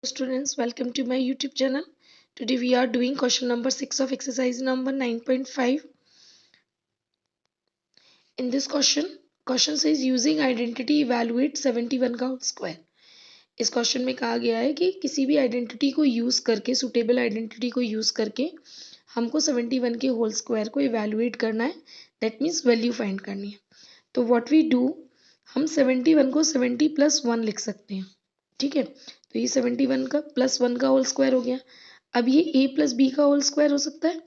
Students, welcome to my YouTube channel. Today we are doing question number 6 of exercise number 9.5. In this question says using identity evaluate 71 का whole square. इस question में कहा गया है कि किसी भी आइडेंटिटी को यूज करके, सुटेबल आइडेंटिटी को यूज करके हमको 71 के होल स्क्वायर को इवेलुएट करना है. दैट मीन्स वैल्यू फाइंड करनी है. तो व्हाट वी डू, हम 71 को 70 प्लस 1 लिख सकते हैं. ठीक है, तो ये 71 का प्लस 1 का होल स्क्वायर हो गया. अब ये a प्लस बी का होल स्क्वायर हो सकता है.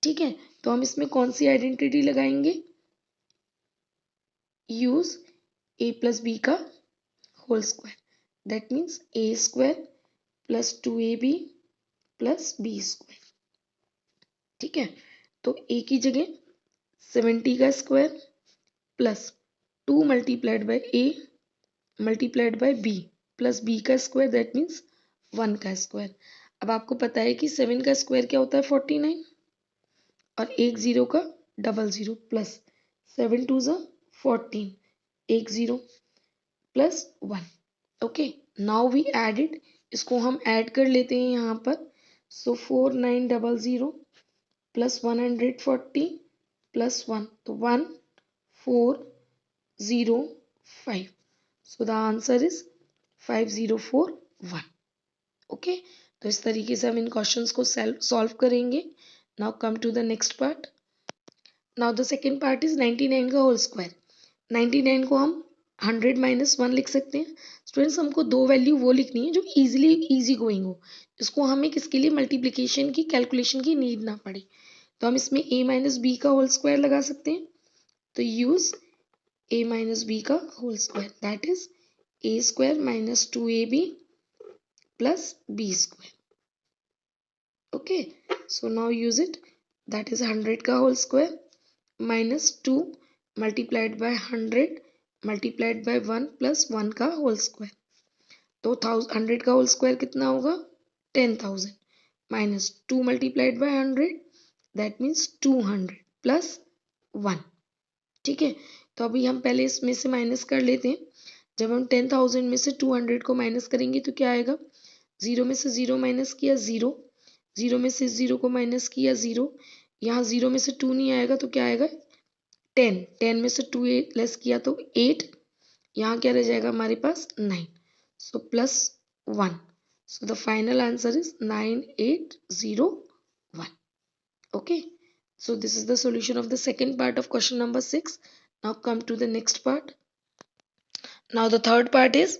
ठीक है, तो हम इसमें कौन सी आइडेंटिटी लगाएंगे? यूज a प्लस बी का whole square. That means a square plus 2ab plus b square. ठीक है, तो a की जगह 70 का square plus 2 multiplied by a multiplied by b plus b का स्क्वायर. दैट मीन्स 1 का स्क्वायर. अब आपको पता है कि 7 का स्क्वायर क्या होता है? 49. और एक जीरो का डबल जीरो प्लस 7 2 ज़ा 14, एक zero plus 1. Okay, now we added, इसको हम ऐड कर लेते हैं यहाँ पर. सो 4900 प्लस 140 प्लस 1, तो 1405. So the answer is 5041. Okay, तो इस तरीके से हम इन क्वेश्चंस को सॉल्व करेंगे. Now come to the next part. Now the second part is 99 का होल स्क्वायर. 99 को हम 100 माइनस 1 लिख सकते हैं. स्टूडेंट्स, हमको दो वैल्यू वो लिखनी है जो इजी गोइंग हो, इसको हमें किसके लिए मल्टीप्लिकेशन की कैलकुलेशन की नीड ना पड़े. तो हम इसमें a माइनस बी का होल स्क्वायर लगा सकते हैं. तो यूज a माइनस बी का whole square, that is a square minus 2ab plus b square. Okay, so now use it. That is 100 का whole square minus 2 multiplied by 100 multiplied by 1 plus 1 का whole square. तो 100 का whole square कितना होगा? 10,000 minus 2 multiplied by 100, that means 200 plus 1. ठीक है, तो अभी हम पहले इसमें से माइनस कर लेते हैं. जब हम 10,000 में से 200 को माइनस करेंगे तो क्या आएगा? 0 में से 0 माइनस किया 0, 0 में से 0 को माइनस किया 0, यहाँ 0 में से 2 नहीं आएगा तो क्या आएगा? 10, 10 में से 2 लेस किया तो 8, यहाँ क्या रह जाएगा हमारे पास? 9. So plus 1. So the final answer is 9801. Okay, so this is the solution of the second part of question number 6. Now come to the next part. Now the third part is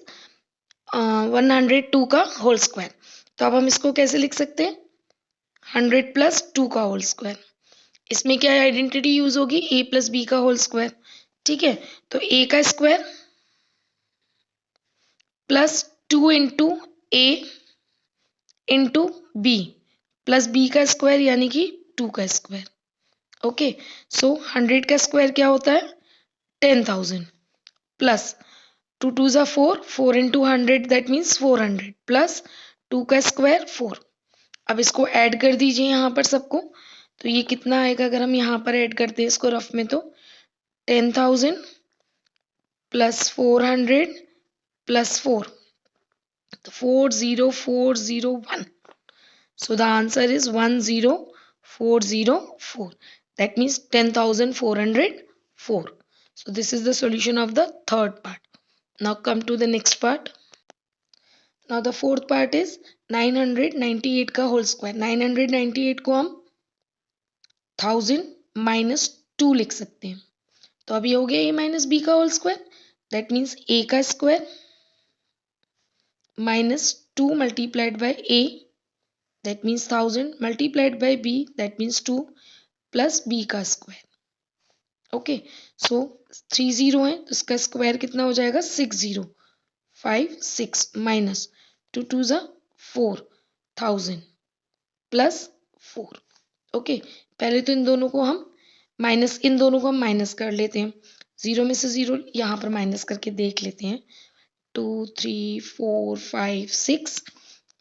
102 का whole square. तो अब हम इसको कैसे लिख सकते हैं? 100 plus 2 का होल स्क्वायर. इसमें क्या आइडेंटिटी यूज होगी? a प्लस बी का होल स्क्वायर. ठीक है, तो a का square plus 2 into a into b plus b का स्क्वायर यानी कि 2 का स्क्वायर. ओके, सो 100 का स्क्वायर क्या होता है? 10,000 प्लस 2 2 ज़ा 4, 4 इंटू 100 दैट मीन्स 400 प्लस 2 का स्क्वायर 4. अब इसको ऐड कर दीजिए यहाँ पर सबको. तो ये कितना आएगा अगर हम यहाँ पर ऐड करते हैं इसको रफ में? तो 10,000 प्लस 400 प्लस 4, तो 40401. So the answer is 10404. That means 10,404. So this is the solution of the third part. Now come to the next part. Now the fourth part is 998 का होल स्क्वायर. 998 को हम 1000 minus 2 लिख सकते हैं. तो अभी हो गया a माइनस बी का whole square. That means a का square minus 2 multiplied by a, that means 1000 multiplied by b, that means 2 plus b का स्क्वायर. ओके, सो 30 है तो इसका स्क्वायर कितना हो जाएगा? 6056 माइनस 2 2 ज़ा 4000 प्लस 4. ओके, पहले तो इन दोनों को हम माइनस कर लेते हैं. 0 में से 0 यहाँ पर माइनस करके देख लेते हैं. 2 3 4 5 6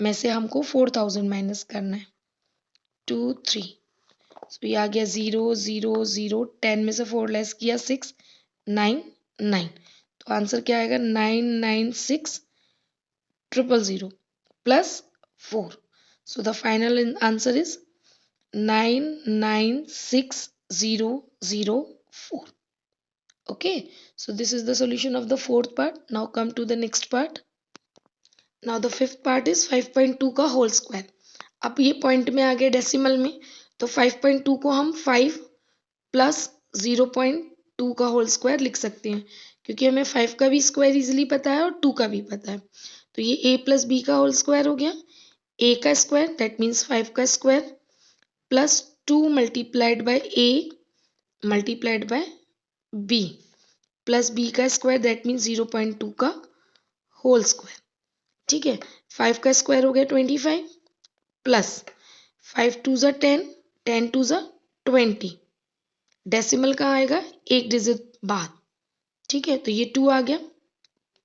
में से हमको 4000 माइनस करना है. 2 3, सो ये आ गया 0 0 0. 10 में से 4 लेस किया 6, 9 9. तो आंसर क्या आएगा? 996000 plus 4. So the final answer is 996,004. Okay, so this is the solution of the fourth part. Now come to the next part. Now the fifth part is 5.2 का होल स्क्वायर. अब ये point में आ गया decimal में, तो 5.2 को हम 5 plus 0.2 का होल स्क्वायर लिख सकते हैं, क्योंकि हमें 5 का भी स्क्वायर इजीली पता है और 2 का भी पता है. तो ये a प्लस बी का होल स्क्वायर हो गया. a का स्क्वायर दैट मीन्स 5 का square plus 2 multiplied by a multiplied by b plus b का स्क्वायर दैट मीन्स 0.2 का होल स्क्वायर. ठीक है, 5 का स्क्वायर हो गया 25 प्लस 5 टू ज़ा 10, 10 टू ज़ा 20. डेसिमल कहाँ आएगा, एक डिजिट बाद. ठीक है, तो ये 2 आ गया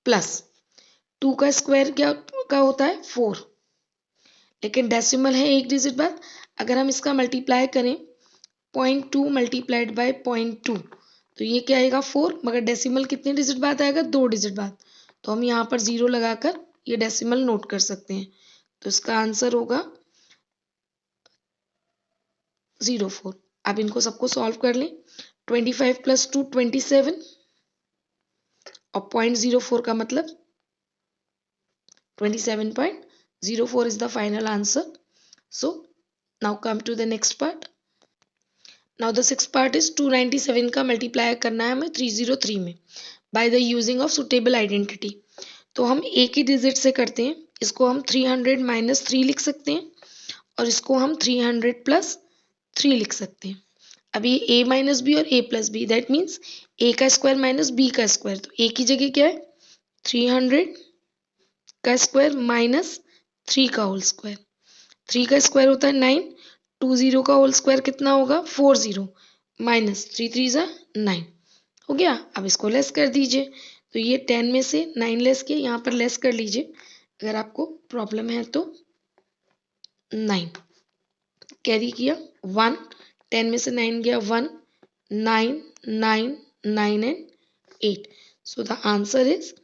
प्लस 2 का स्क्वायर क्या का होता है 4, लेकिन डेसिमल है एक डिजिट बाद. अगर हम इसका मल्टीप्लाई करें 0.2 मल्टीप्लाइड बाय 0.2, तो ये क्या आएगा 4, मगर डेसिमल कितने डिजिट बाद आएगा, 2 डिजिट बाद. तो हम यहाँ पर 0 लगाकर ये डेसिमल नोट कर सकते हैं. तो इसका आंसर होगा 04. अब इनको सबको सॉल्व कर लें. 25 प्लस 2 27 और 0.04 का मतलब 27.04 is the final answer. So now come to the next part. Now the sixth part is 297 का मल्टीप्लाई करना है हमें 303 में by the using of suitable identity. तो हम एक ही डिजिट से करते हैं. इसको हम 300 माइनस 3 लिख सकते हैं और इसको हम 300 प्लस 3 लिख सकते हैं. अब ये a माइनस बी और a plus b that means a का स्क्वायर माइनस b का स्क्वायर. तो a की जगह क्या है 300 का स्क्वायर माइनस 3 का होल स्क्वायर. 3 का स्क्वायर होता है 9, 20 का होल स्क्वायर कितना होगा 40 माइनस 3 3 ज़ा 9 हो गया. अब इसको लेस कर दीजिए. तो ये 10 में से 9 लेस किया, यहाँ पर लेस कर लीजिए अगर आपको प्रॉब्लम है तो. 9 कैरी किया 1, 10 में से 9 गया 1, 9 9 9 and 8. So the answer is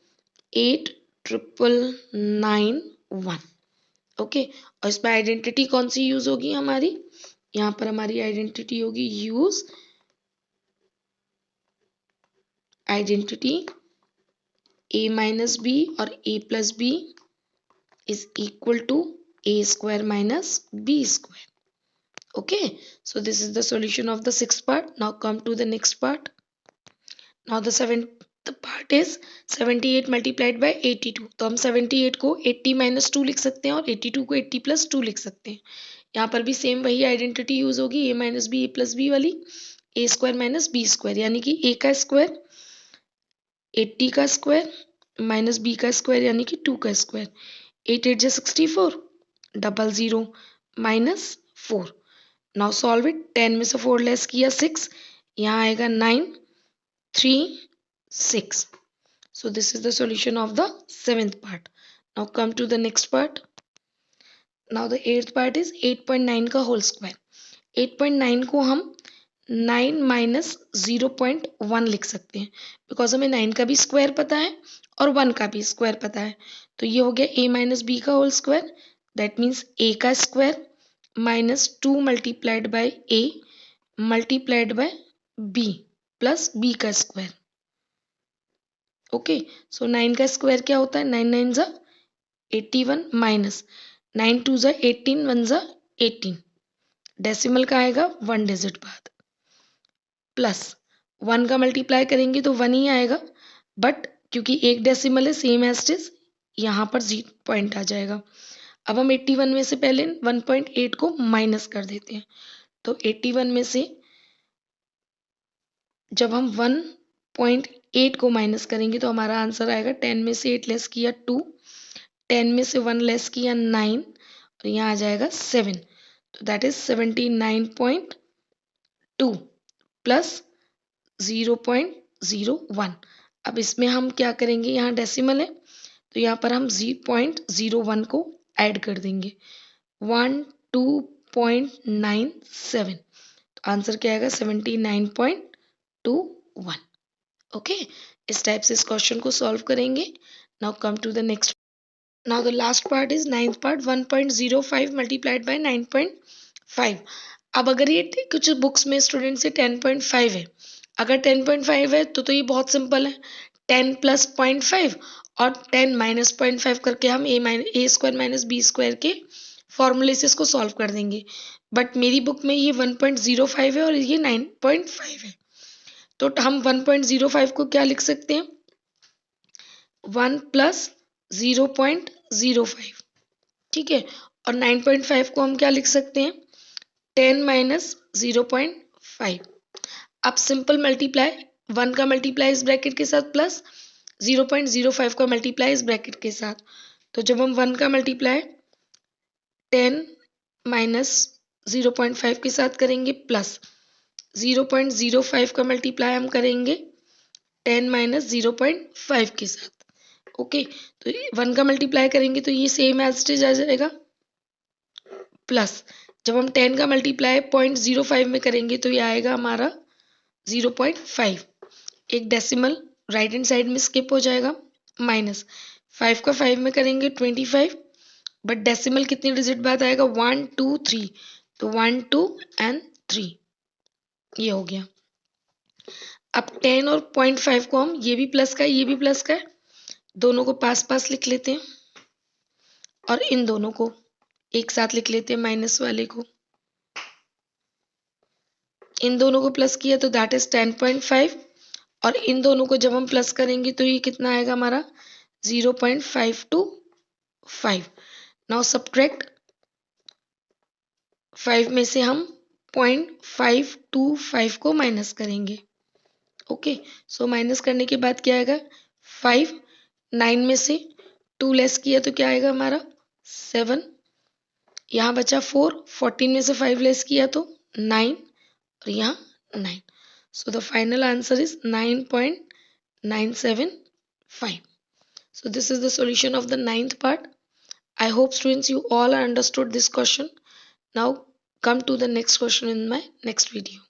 8,991. Okay, और इसमें आइडेंटिटी कौन सी यूज होगी हमारी, यहाँ पर हमारी आइडेंटिटी होगी use identity a minus b और a plus b is equal to a square minus b square. Okay, so this is the solution of the sixth part. Now come to the next part. Now the seventh part is 78 multiplied by 82. तो हम 78 को 80 minus 2 लिख सकते हैं और 82 को 80 plus 2 लिख सकते हैं. यहाँ पर भी सेम वही आइडेंटिटी यूज होगी a minus b a plus b वाली, a square minus b square, यानी कि a का स्क्वायर 80 का स्क्वायर माइनस b का स्क्वायर यानी कि 2 का स्क्वायर. 8 8 जा 64, 00 माइनस 4. Now solve it. 10 में से 4 लेस किया 6, यहाँ आएगा 9 3 6. So this is the solution of the seventh part. Now come to the next part. Now the eighth part is 8.9 का होल स्क्वायर. 8.9 को हम 9 माइनस 0.1 लिख सकते हैं, बिकॉज हमें 9 का भी स्क्वायर पता है और 1 का भी स्क्वायर पता है. तो ये हो गया a माइनस बी का whole square that means a का square minus 2 multiplied by a multiplied by b plus b का स्क्वायर. ओके, सो 9 का स्क्वायर क्या होता है 9 9 ज़ा 81 माइनस 9 2 ज़ा 18 1 ज़ा 18. डेसिमल का आएगा 1 डिजिट बाद प्लस 1 का मल्टीप्लाई करेंगे तो 1 ही आएगा, बट क्योंकि एक डेसिमल है सेम एज इज यहाँ पर 0 पॉइंट आ जाएगा. अब हम 81 में से पहले 1.8 को माइनस कर देते हैं. तो 81 में से जब हम 1.8 को माइनस करेंगे तो हमारा आंसर आएगा 10 में से 8 लेस किया 2, 10 में से 1 लेस किया 9 और यहाँ आ जाएगा 7. तो दैट इज 79.2 प्लस 0.01. अब इसमें हम क्या करेंगे, यहाँ डेसिमल है तो यहाँ पर हम 0.01 को ऐड कर देंगे 12.97. तो आंसर क्या आएगा 79.21. ओके, इस टाइप से इस क्वेश्चन को सॉल्व करेंगे. Now come to the next. Now the last part is ninth part, 1.05 multiplied by 9.5. अब अगर ये कुछ बुक्स में स्टूडेंट से 10.5 है, अगर 10.5 है तो ये बहुत सिंपल है, 10 प्लस 0.5 और 10 माइनस 0.5 करके हम ए स्क्वायर माइनस बी स्क्वायर के फॉर्मूले से इसको सॉल्व कर देंगे. बट मेरी बुक में ये 1.05 है और ये 9.5 है, तो हम 1.05 को क्या लिख सकते हैं, 1 प्लस 0.05. ठीक है, और 9.5 को हम क्या लिख सकते हैं, 10 माइनस 0.5. अब सिंपल मल्टीप्लाई, 1 का मल्टीप्लाई इस ब्रैकेट के साथ प्लस 0.05 का मल्टीप्लाई इस ब्रैकेट के साथ. तो जब हम 1 का मल्टीप्लाई 10 माइनस 0.5 के साथ करेंगे प्लस 0.05 का मल्टीप्लाई हम करेंगे 10 माइनस 0.5 के साथ. ओके, तो 1 का मल्टीप्लाई करेंगे तो ये सेम एज इट इज आ जाएगा, प्लस जब हम 10 का मल्टीप्लाई 0.05 में करेंगे तो ये आएगा हमारा 0.5. एक डेसिमल राइट हैंड साइड में स्किप हो जाएगा, माइनस 5 का 5 में करेंगे 25, बट डेसिमल कितने डिजिट बाद आएगा, 1 2 3, तो 1 2 एंड 3, ये हो गया. अब 10 और 0.5 को हम, ये भी प्लस का है ये भी प्लस का है, दोनों को पास पास लिख लेते हैं और इन दोनों को एक साथ लिख लेते हैं, माइनस वाले को, इन दोनों को प्लस किया तो दैट इज 10.5, और इन दोनों को जब हम प्लस करेंगे तो ये कितना आएगा हमारा 0.525. नाउ सब्ट्रैक्ट 5 में से हम 0.525 को माइनस करेंगे. ओके, सो माइनस करने के बाद क्या आएगा, 5, 9 में से 2 लेस किया तो क्या आएगा हमारा 7, यहाँ बचा 4, 14 में से 5 लेस किया तो 9 और यहाँ 9. So the final answer is 9.975. So this is the solution of the ninth part. I hope students you all understood this question. Now come to the next question in my next video.